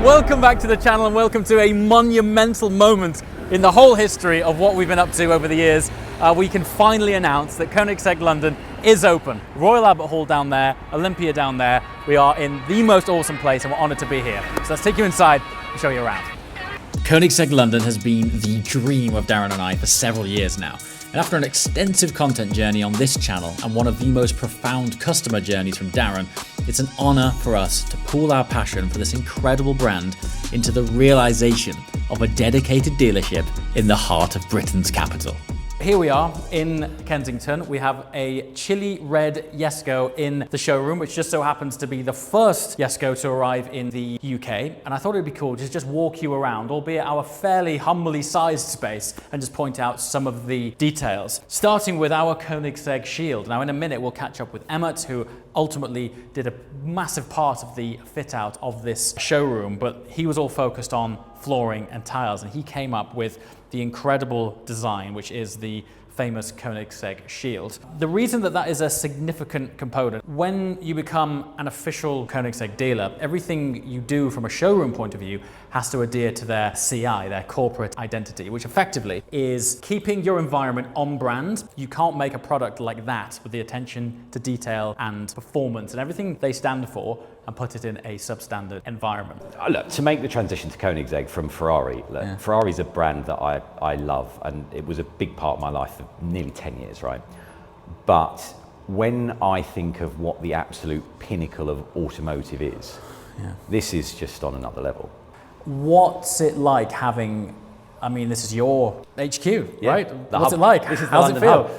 Welcome back to the channel and welcome to a monumental moment in the whole history of what we've been up to over the years. We can finally announce that Koenigsegg London is open. Royal Albert Hall down there, Olympia down there. We are in the most awesome place and we're honoured to be here. So let's take you inside and show you around. Koenigsegg London has been the dream of Darren and I for several years now. And after an extensive content journey on this channel and one of the most profound customer journeys from Darren, it's an honour for us to pool our passion for this incredible brand into the realisation of a dedicated dealership in the heart of Britain's capital. Here we are in Kensington. We have a chili red Jesko in the showroom, which just so happens to be the first Jesko to arrive in the UK. And I thought it'd be cool to just walk you around, albeit our fairly humbly sized space, and just point out some of the details. Starting with our Koenigsegg shield. Now in a minute, we'll catch up with Emmett, who ultimately did a massive part of the fit out of this showroom, but he was all focused on flooring and tiles, and he came up with the incredible design, which is the famous Koenigsegg shield. The reason that that is a significant component, when you become an official Koenigsegg dealer, everything you do from a showroom point of view has to adhere to their CI, their corporate identity, which effectively is keeping your environment on brand. You can't make a product like that with the attention to detail and performance and everything they stand for and put it in a substandard environment. Look, to make the transition to Koenigsegg from Ferrari, Ferrari's a brand that I love, and it was a big part of my life for nearly 10 years, right? But when I think of what the absolute pinnacle of automotive is, this is just on another level. What's it like having, I mean, this is your HQ, right? What's it like? How's it feel?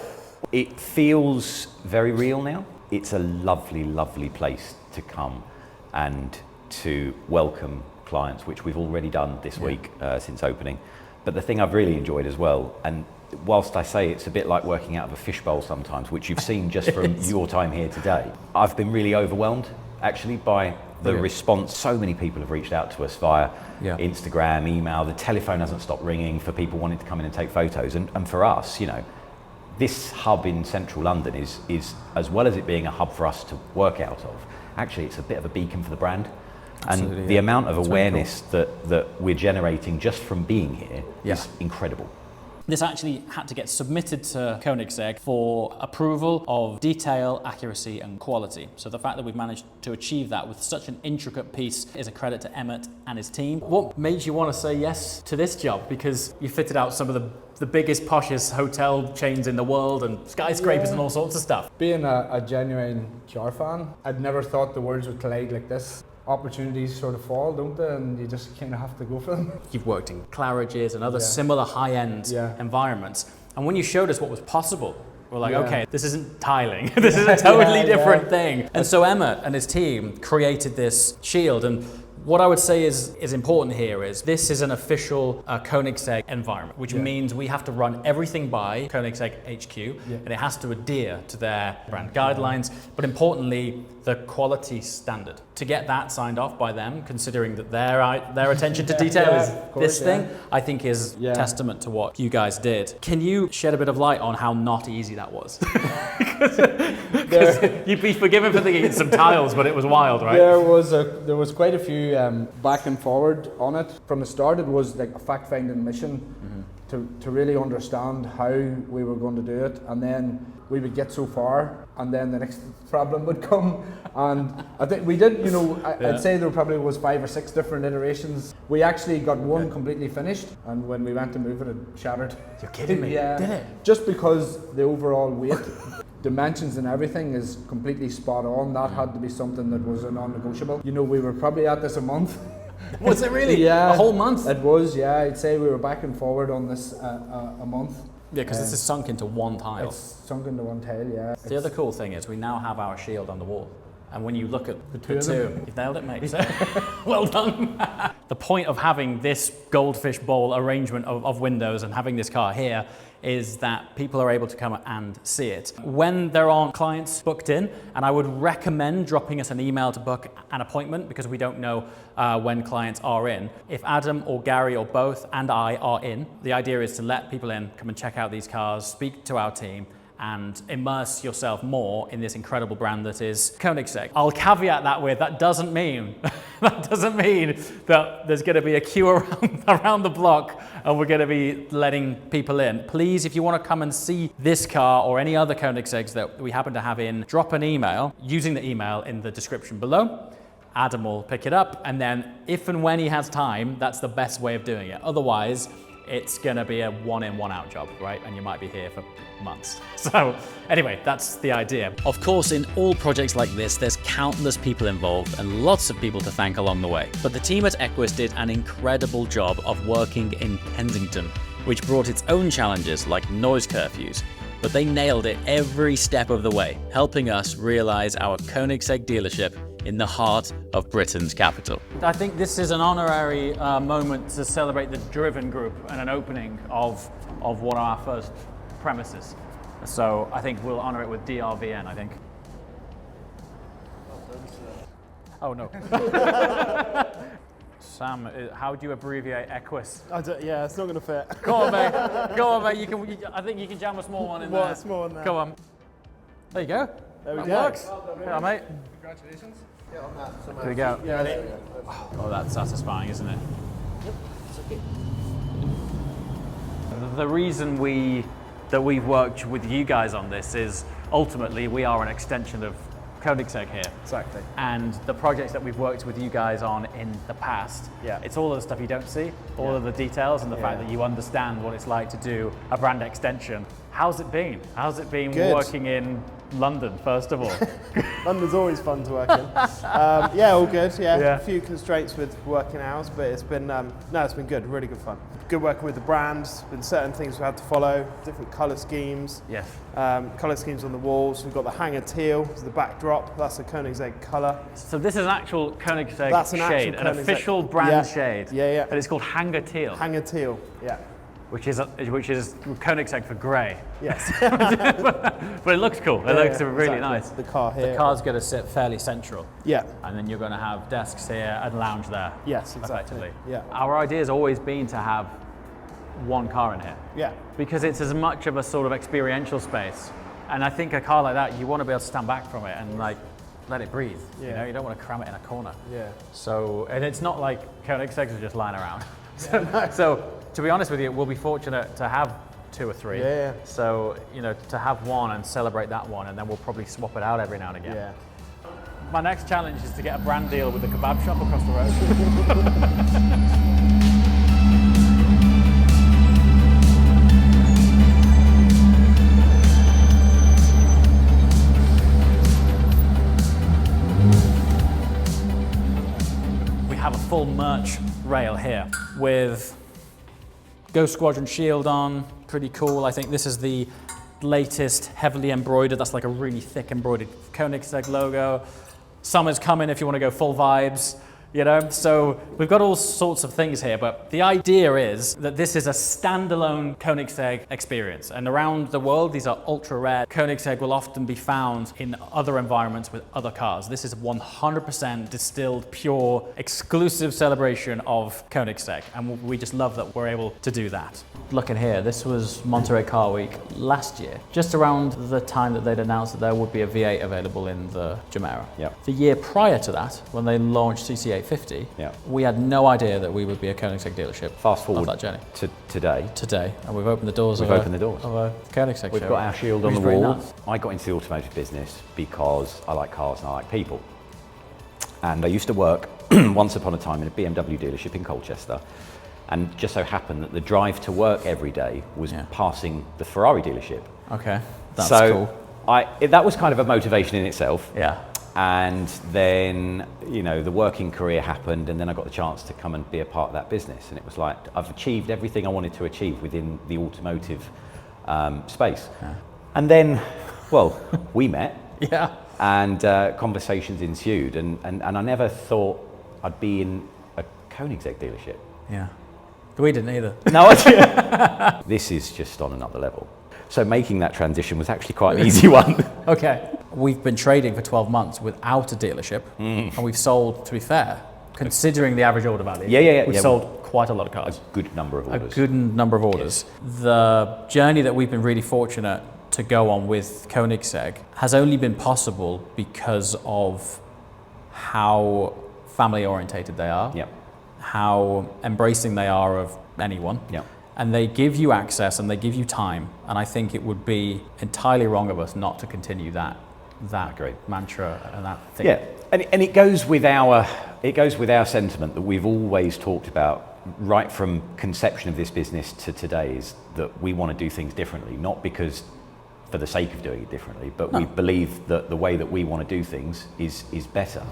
It feels very real now. It's a lovely, lovely place to come and to welcome clients, which we've already done this week since opening. But the thing I've really enjoyed as well, and whilst I say it's a bit like working out of a fishbowl sometimes, which you've seen just from your time here today, I've been really overwhelmed actually by the response. So many people have reached out to us via Instagram, email, the telephone hasn't stopped ringing for people wanting to come in and take photos. And for us, you know, this hub in central London is, as well as it being a hub for us to work out of, actually it's a bit of a beacon for the brand. Absolutely, and the amount of awareness that we're generating just from being here is incredible. This actually had to get submitted to Koenigsegg for approval of detail, accuracy and quality. So the fact that we've managed to achieve that with such an intricate piece is a credit to Emmett and his team. What made you want to say yes to this job? Because you fitted out some of the biggest, poshest hotel chains in the world and skyscrapers and all sorts of stuff. Being a genuine car fan, I'd never thought the worlds would collide like this. Opportunities sort of fall, don't they? And you just kind of have to go for them. You've worked in Claridge's and other similar high-end environments. And when you showed us what was possible, we're like, okay, this isn't tiling. This is a totally different thing. And so Emmett and his team created this shield. And what I would say is important here is this is an official Koenigsegg environment, which means we have to run everything by Koenigsegg HQ, and it has to adhere to their brand guidelines, but importantly, the quality standard. To get that signed off by them, considering that their attention to detail is this thing, I think is testament to what you guys did. Can you shed a bit of light on how not easy that was? Because you'd be forgiven for thinking it's some tiles, but it was wild, right? There was quite a few back and forward on it. From the start, it was like a fact-finding mission to really understand how we were going to do it, and then we would get so far, and then the next problem would come. And I think we did, you know, I'd say there probably was 5 or 6 different iterations. We actually got one completely finished, and when we went to move it, it shattered. You're kidding me? Yeah. Did it? Just because the overall weight, dimensions and everything is completely spot on. That had to be something that was a non-negotiable. You know, we were probably at this a month. Was it really? Yeah. A whole month? It was, yeah. I'd say we were back and forward on this a month. Yeah, because this is sunk into one tile. It's sunk into one tile, yeah. The other cool thing is we now have our shield on the wall. And when you look at the two, you've nailed it, mate. Well done. The point of having this goldfish bowl arrangement of windows and having this car here is that people are able to come and see it. When there aren't clients booked in, and I would recommend dropping us an email to book an appointment because we don't know when clients are in. If Adam or Gary or both and I are in, the idea is to let people in, come and check out these cars, speak to our team, and immerse yourself more in this incredible brand that is Koenigsegg. I'll caveat that with, that doesn't mean that there's going to be a queue around the block and we're going to be letting people in. Please, if you want to come and see this car or any other Koenigsegg's that we happen to have in, drop an email using the email in the description below. Adam will pick it up, and then if and when he has time, that's the best way of doing it. Otherwise, it's gonna be a one in, one out job, right? And you might be here for months. So anyway, that's the idea. Of course, in all projects like this, there's countless people involved and lots of people to thank along the way. But the team at Enquiries did an incredible job of working in Kensington, which brought its own challenges like noise curfews. But they nailed it every step of the way, helping us realize our Koenigsegg dealership in the heart of Britain's capital. I think this is an honorary moment to celebrate the Driven Group and an opening of one of our first premises. So I think we'll honor it with DRVN, I think. Oh no. Sam, how do you abbreviate Equus? Yeah, it's not going to fit. Go on, mate. Go on, mate. I think you can jam a small one in there. Small one there. Go on. There you go. There we that go. Works. Yeah, mate. Congratulations. Here we go. Yeah, ready? Oh, that's satisfying, isn't it? Yep, it's okay. The reason that we've worked with you guys on this is ultimately we are an extension of Koenigsegg here. Exactly. And the projects that we've worked with you guys on in the past, it's all of the stuff you don't see, all of the details, and the fact that you understand what it's like to do a brand extension. How's it been? How's it been working in London, first of all? London's always fun to work in. Yeah, all good. Yeah, a few constraints with working hours, but it's been it's been good. Really good fun. Good working with the brands. Been certain things we had to follow. Different colour schemes. Yes. Colour schemes on the walls. We've got the hanger teal as the backdrop. That's a Koenigsegg colour. So this is an actual Koenigsegg That's an shade, actual an Koenigsegg. official brand shade. Yeah. And it's called hanger teal. Hanger teal. Yeah. Which is Koenigsegg for grey. Yes. But it looks cool. It looks really exactly. nice. The car here. The car's going to sit fairly central. Yeah. And then you're going to have desks here and lounge there. Yes, exactly. Effectively. Yeah. Our idea has always been to have one car in here. Yeah. Because it's as much of a sort of experiential space. And I think a car like that, you want to be able to stand back from it and like let it breathe. Yeah. You know, you don't want to cram it in a corner. Yeah. So, and it's not like Koenigseggs are just lying around. So to be honest with you, we'll be fortunate to have 2 or 3. Yeah. So, you know, to have one and celebrate that one, and then we'll probably swap it out every now and again. Yeah. My next challenge is to get a brand deal with the kebab shop across the road. We have a full merch rail here with Ghost Squadron shield on, pretty cool. I think this is the latest heavily embroidered, that's like a really thick embroidered Koenigsegg logo. Summer's coming if you want to go full vibes, you know? So we've got all sorts of things here, but the idea is that this is a standalone Koenigsegg experience. And around the world, these are ultra rare. Koenigsegg will often be found in other environments with other cars. This is 100% distilled, pure, exclusive celebration of Koenigsegg. And we just love that we're able to do that. Looking here, this was Monterey Car Week last year, just around the time that they'd announced that there would be a V8 available in the Jumeirah. Yep. The year prior to that, when they launched CC850, we had no idea that we would be a Koenigsegg dealership. Fast forward of that journey to today. And we've opened the doors. We've opened the doors of a Koenigsegg We've show, got our shield on which the is very wall. nice. I got into the automotive business because I like cars and I like people. And I used to work once upon a time in a BMW dealership in Colchester. And just so happened that the drive to work every day was passing the Ferrari dealership. Okay, that's so cool. That was kind of a motivation in itself. Yeah. And then, you know, the working career happened, and then I got the chance to come and be a part of that business. And it was like, I've achieved everything I wanted to achieve within the automotive space. Yeah. And then, well, we met. Yeah. And conversations ensued. And I never thought I'd be in a Koenigsegg dealership. Yeah. We didn't either. No, I didn't. This is just on another level. So making that transition was actually quite an easy one. Okay. We've been trading for 12 months without a dealership, and we've sold, to be fair, considering the average order value, we've sold quite a lot of cars. A good number of orders. A good number of orders. Yes. The journey that we've been really fortunate to go on with Koenigsegg has only been possible because of how family orientated they are, Yeah. how embracing they are of anyone. Yeah. And they give you access and they give you time. And I think it would be entirely wrong of us not to continue that Agreed. mantra and that thing. Yeah, and it goes with our sentiment that we've always talked about right from conception of this business to today, is that we want to do things differently, not because for the sake of doing it differently, but we believe that the way that we want to do things is better.